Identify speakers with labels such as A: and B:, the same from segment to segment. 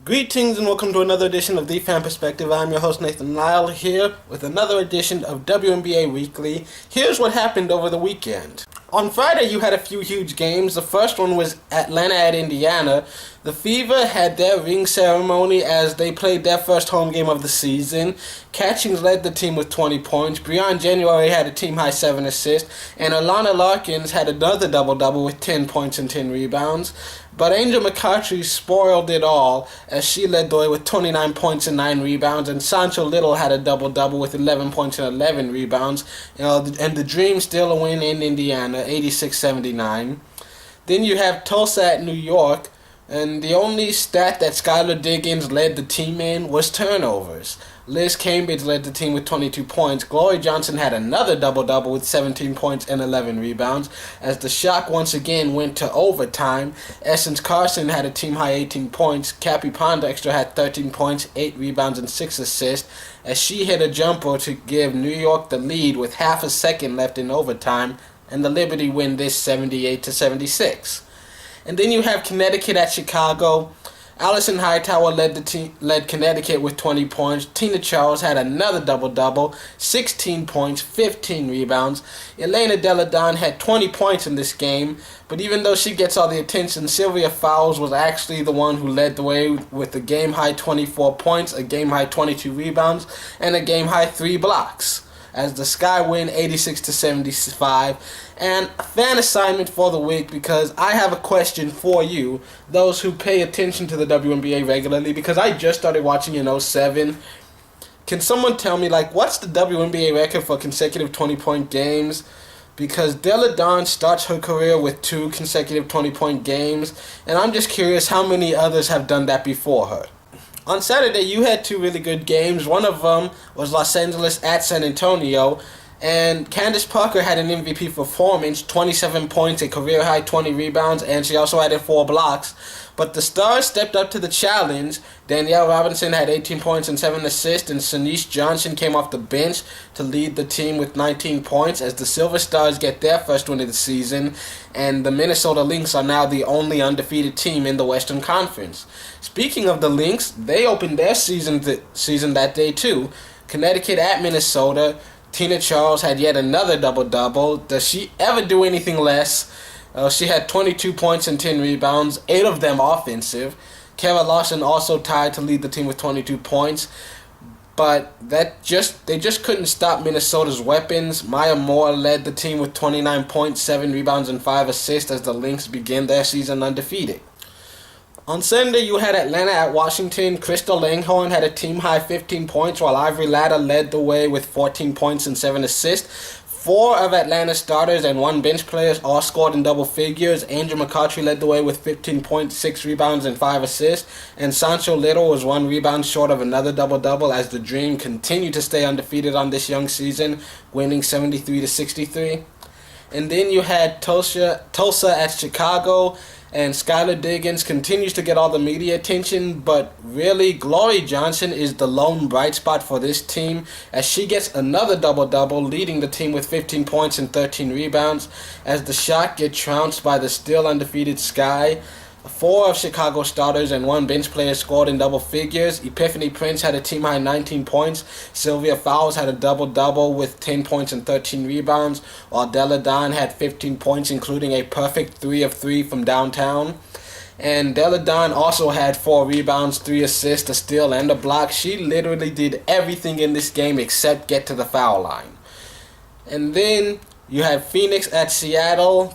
A: Greetings and welcome to another edition of The Fan Perspective. I'm your host Nathan Lyle here with another edition of WNBA Weekly. Here's what happened over the weekend. On Friday you had a few huge games. The first one was Atlanta at Indiana. The Fever had their ring ceremony as they played their first home game of the season. Catchings led the team with 20 points. Briann January had a team-high 7 assists. And Erlana Larkins had another double-double with 10 points and 10 rebounds. But Angel McCoughtry spoiled it all as she led the way with 29 points and 9 rebounds, and Sancho Lyttle had a double-double with 11 points and 11 rebounds, and the Dream still a win in Indiana, 86-79. Then you have Tulsa at New York, and the only stat that Skylar Diggins led the team in was turnovers. Cambage led the team with 22 points. Glory Johnson had another double-double with 17 points and 11 rebounds. As the Shock once again went to overtime, Carson had a team-high 18 points. Cappie Pondexter had 13 points, 8 rebounds, and 6 assists, as she hit a jumper to give New York the lead with half a second left in overtime, and the Liberty win this 78-76. And then you have Connecticut at Chicago. Allison Hightower led Connecticut with 20 points. Tina Charles had another double-double, 16 points, 15 rebounds. Elena Delle Donne had 20 points in this game, but even though she gets all the attention, Sylvia Fowles was actually the one who led the way with a game-high 24 points, a game-high 22 rebounds, and a game-high 3 blocks, as the Sky win 86-75. And a fan assignment for the week, because I have a question for you, those who pay attention to the WNBA regularly, because I just started watching in 2007. Can someone tell me, what's the WNBA record for consecutive 20-point games? Because Delle Donne starts her career with 2 consecutive 20-point games, and I'm just curious how many others have done that before her. On Saturday, you had 2 really good games. One of them was Los Angeles at San Antonio, and Candace Parker had an MVP performance, 27 points, a career-high 20 rebounds, and she also added 4 blocks. But the Stars stepped up to the challenge. Danielle Robinson had 18 points and 7 assists, and Sanice Johnson came off the bench to lead the team with 19 points as the Silver Stars get their first win of the season, and the Minnesota Lynx are now the only undefeated team in the Western Conference. Speaking of the Lynx, they opened their season that day too. Connecticut at Minnesota. Tina Charles had yet another double-double. Does she ever do anything less? She had 22 points and 10 rebounds, 8 of them offensive. Kara Lawson also tied to lead the team with 22 points. But they just couldn't stop Minnesota's weapons. Maya Moore led the team with 29 points, 7 rebounds, and 5 assists as the Lynx begin their season undefeated. On Sunday, you had Atlanta at Washington. Crystal Langhorne had a team-high 15 points, while Ivory Latta led the way with 14 points and 7 assists. 4 of Atlanta's starters and 1 bench player all scored in double figures. Angel McCoughtry led the way with 15 points, 6 rebounds, and 5 assists. And Sancho Lyttle was 1 rebound short of another double-double as the Dream continued to stay undefeated on this young season, winning 73-63. And then you had Tulsa at Chicago. And Skylar Diggins continues to get all the media attention, but really, Glory Johnson is the lone bright spot for this team as she gets another double-double, leading the team with 15 points and 13 rebounds as the Shock get trounced by the still undefeated Sky. 4 of Chicago's starters and 1 bench player scored in double figures. Epiphany Prince had a team-high 19 points. Sylvia Fowles had a double-double with 10 points and 13 rebounds, while Delle Donne had 15 points, including a perfect 3 of 3 from downtown. And Delle Donne also had 4 rebounds, 3 assists, a steal, and a block. She literally did everything in this game except get to the foul line. And then you have Phoenix at Seattle.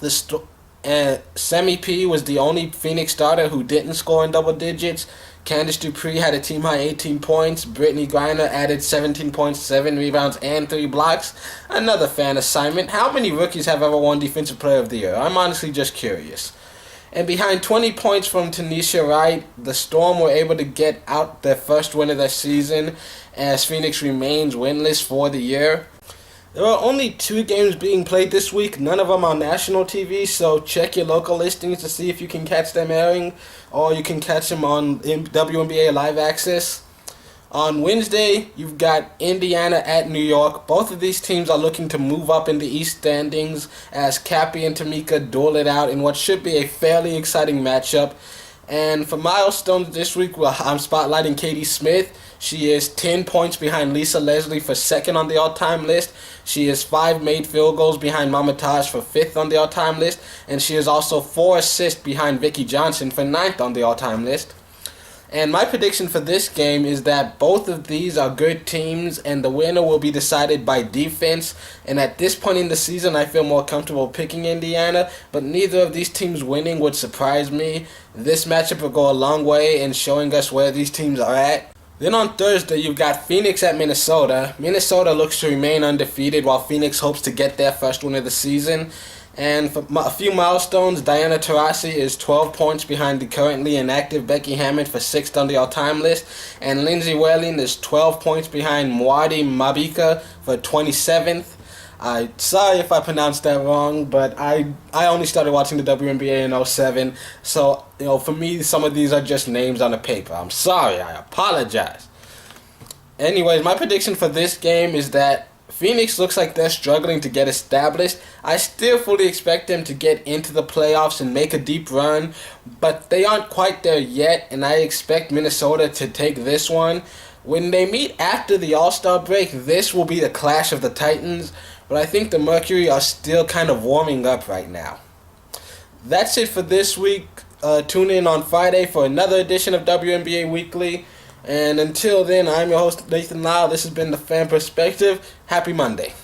A: Semi P was the only Phoenix starter who didn't score in double digits. Candice Dupree had a team-high 18 points. Brittany Griner added 17 points, 7 rebounds, and 3 blocks. Another fan assignment. How many rookies have ever won Defensive Player of the Year? I'm honestly just curious. And behind 20 points from Tanisha Wright, the Storm were able to get out their first win of their season as Phoenix remains winless for the year. There are only 2 games being played this week, none of them on national TV, so check your local listings to see if you can catch them airing, or you can catch them on WNBA Live Access. On Wednesday, you've got Indiana at New York. Both of these teams are looking to move up in the East standings as Cappie and Tamika duel it out in what should be a fairly exciting matchup. And for milestones this week, well, I'm spotlighting Katie Smith. She is 10 points behind Lisa Leslie for second on the all-time list. She is 5 made field goals behind Mama Taj for fifth on the all-time list. And she is also 4 assists behind Vicki Johnson for ninth on the all-time list. And my prediction for this game is that both of these are good teams and the winner will be decided by defense. And at this point in the season, I feel more comfortable picking Indiana, but neither of these teams winning would surprise me. This matchup will go a long way in showing us where these teams are at. Then on Thursday, you've got Phoenix at Minnesota. Minnesota looks to remain undefeated while Phoenix hopes to get their first win of the season. And for a few milestones, Diana Taurasi is 12 points behind the currently inactive Becky Hammond for 6th on the all-time list. And Lindsay Whalen is 12 points behind Mwadi Mabika for 27th. Sorry if I pronounced that wrong, but I only started watching the WNBA in 2007. So, for me, some of these are just names on a paper. I'm sorry. I apologize. Anyways, my prediction for this game is that Phoenix looks like they're struggling to get established. I still fully expect them to get into the playoffs and make a deep run, but they aren't quite there yet, and I expect Minnesota to take this one. When they meet after the All-Star break, this will be the clash of the Titans, but I think the Mercury are still kind of warming up right now. That's it for this week. Tune in on Friday for another edition of WNBA Weekly. And until then, I'm your host, Nathan Lyle. This has been The Fan Perspective. Happy Monday.